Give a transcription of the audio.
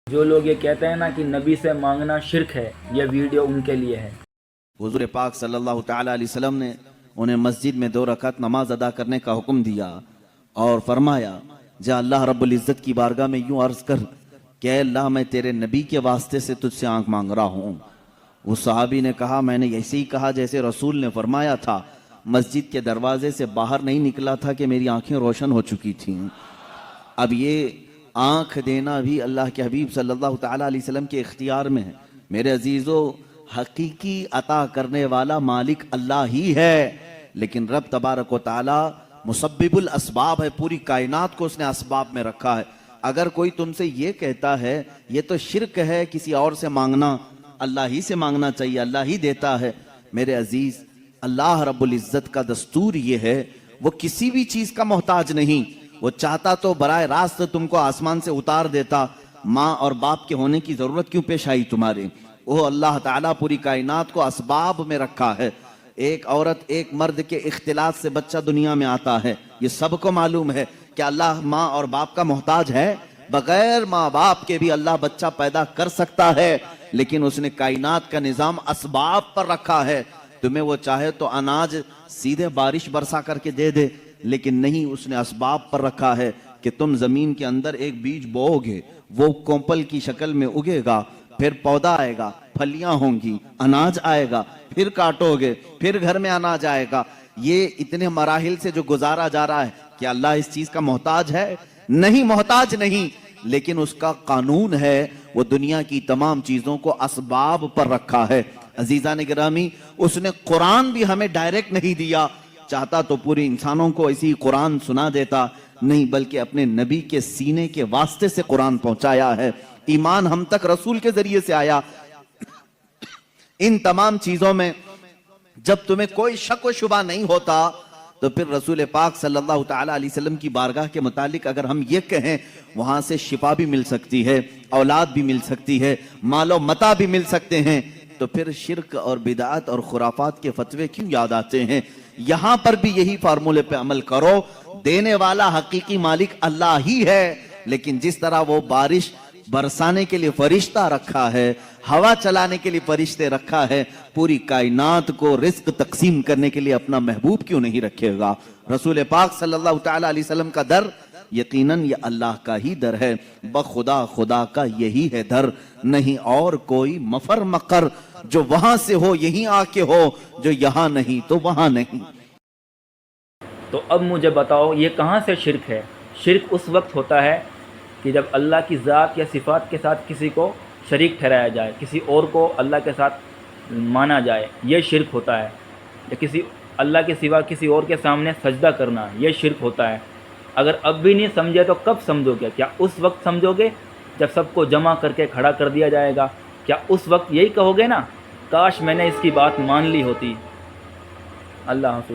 جو لوگ یہ کہتے ہیں نا کہ نبی سے مانگنا شرک ہے، یہ ویڈیو ان کے لیے ہے۔ حضور پاک صلی اللہ تعالیٰ علیہ وسلم نے انہیں مسجد میں 2 رکعت نماز ادا کرنے کا حکم دیا اور فرمایا جا اللہ رب العزت کی بارگاہ میں یوں عرض کر کہ اے اللہ میں تیرے نبی کے واسطے سے تجھ سے آنکھ مانگ رہا ہوں۔ وہ صحابی نے کہا میں نے ایسے ہی کہا جیسے رسول نے فرمایا تھا، مسجد کے دروازے سے باہر نہیں نکلا تھا کہ میری آنکھیں روشن ہو چکی تھیں۔ اب یہ آنکھ دینا بھی اللہ کے حبیب صلی اللہ تعالیٰ علیہ وسلم کے اختیار میں ہے۔ میرے عزیزو، حقیقی عطا کرنے والا مالک اللہ ہی ہے، لیکن رب تبارک و تعالیٰ مسبب الاسباب ہے، پوری کائنات کو اس نے اسباب میں رکھا ہے۔ اگر کوئی تم سے یہ کہتا ہے یہ تو شرک ہے کسی اور سے مانگنا، اللہ ہی سے مانگنا چاہیے، اللہ ہی دیتا ہے۔ میرے عزیز، اللہ رب العزت کا دستور یہ ہے، وہ کسی بھی چیز کا محتاج نہیں۔ وہ چاہتا تو براہ راست تم کو آسمان سے اتار دیتا، ماں اور باپ کے ہونے کی ضرورت کیوں پیش آئی تمہارے؟ وہ اللہ تعالیٰ پوری کائنات کو اسباب میں رکھا ہے۔ ایک عورت ایک مرد کے اختلاط سے بچہ دنیا میں آتا ہے، یہ سب کو معلوم ہے کہ اللہ ماں اور باپ کا محتاج ہے؟ بغیر ماں باپ کے بھی اللہ بچہ پیدا کر سکتا ہے، لیکن اس نے کائنات کا نظام اسباب پر رکھا ہے۔ تمہیں وہ چاہے تو اناج سیدھے بارش برسا کر کے دے دے، لیکن نہیں، اس نے اسباب پر رکھا ہے کہ تم زمین کے اندر ایک بیج بو گے، وہ کومپل کی شکل میں اگے گا، پھر پودا آئے گا، پھلیاں ہوں گی، اناج آئے گا، پھر کاٹو گے، پھر گھر میں اناج آئے گا۔ یہ اتنے مراحل سے جو گزارا جا رہا ہے، کیا اللہ اس چیز کا محتاج ہے؟ نہیں، محتاج نہیں، لیکن اس کا قانون ہے، وہ دنیا کی تمام چیزوں کو اسباب پر رکھا ہے۔ عزیزان گرامی، اس نے قرآن بھی ہمیں ڈائریکٹ نہیں دیا، چاہتا تو پورے انسانوں کو اسی قرآن سنا دیتا، نہیں، بلکہ اپنے نبی کے سینے کے واسطے سے قرآن پہنچایا ہے۔ ایمان ہم تک رسول کے ذریعے سے آیا۔ ان تمام چیزوں میں جب تمہیں کوئی شک و شبہ نہیں ہوتا تو پھر رسول پاک صلی اللہ تعالیٰ علیہ وسلم کی بارگاہ کے متعلق اگر ہم یہ کہیں وہاں سے شفا بھی مل سکتی ہے، اولاد بھی مل سکتی ہے، مال و متاع بھی مل سکتے ہیں، تو پھر شرک اور بدعت اور خرافات کے فتوے کیوں یاد آتے ہیں؟ یہاں پر بھی یہی فارمولے پہ عمل کرو، دینے والا حقیقی مالک اللہ ہی ہے، لیکن جس طرح وہ بارش برسانے کے لیے فرشتہ رکھا ہے، ہوا چلانے کے لیے فرشتے رکھا ہے، پوری کائنات کو رزق تقسیم کرنے کے لیے اپنا محبوب کیوں نہیں رکھے گا؟ رسول پاک صلی اللہ تعالیٰ علیہ وسلم کا در یقیناً یہ اللہ کا ہی در ہے، بخدا خدا کا یہی ہے در، نہیں اور کوئی مفر مقر، جو وہاں سے ہو یہیں آ کے ہو، جو یہاں نہیں تو وہاں نہیں۔ تو اب مجھے بتاؤ یہ کہاں سے شرک ہے؟ شرک اس وقت ہوتا ہے کہ جب اللہ کی ذات یا صفات کے ساتھ کسی کو شریک ٹھہرایا جائے، کسی اور کو اللہ کے ساتھ مانا جائے، یہ شرک ہوتا ہے۔ یا کسی اللہ کے سوا کسی اور کے سامنے سجدہ کرنا، یہ شرک ہوتا ہے۔ اگر اب بھی نہیں سمجھے تو کب سمجھو گے؟ کیا اس وقت سمجھو گے جب سب کو جمع کر کے کھڑا کر دیا جائے گا؟ کیا اس وقت یہی کہو گے نا کاش میں نے اس کی بات مان لی ہوتی؟ اللہ حافظ۔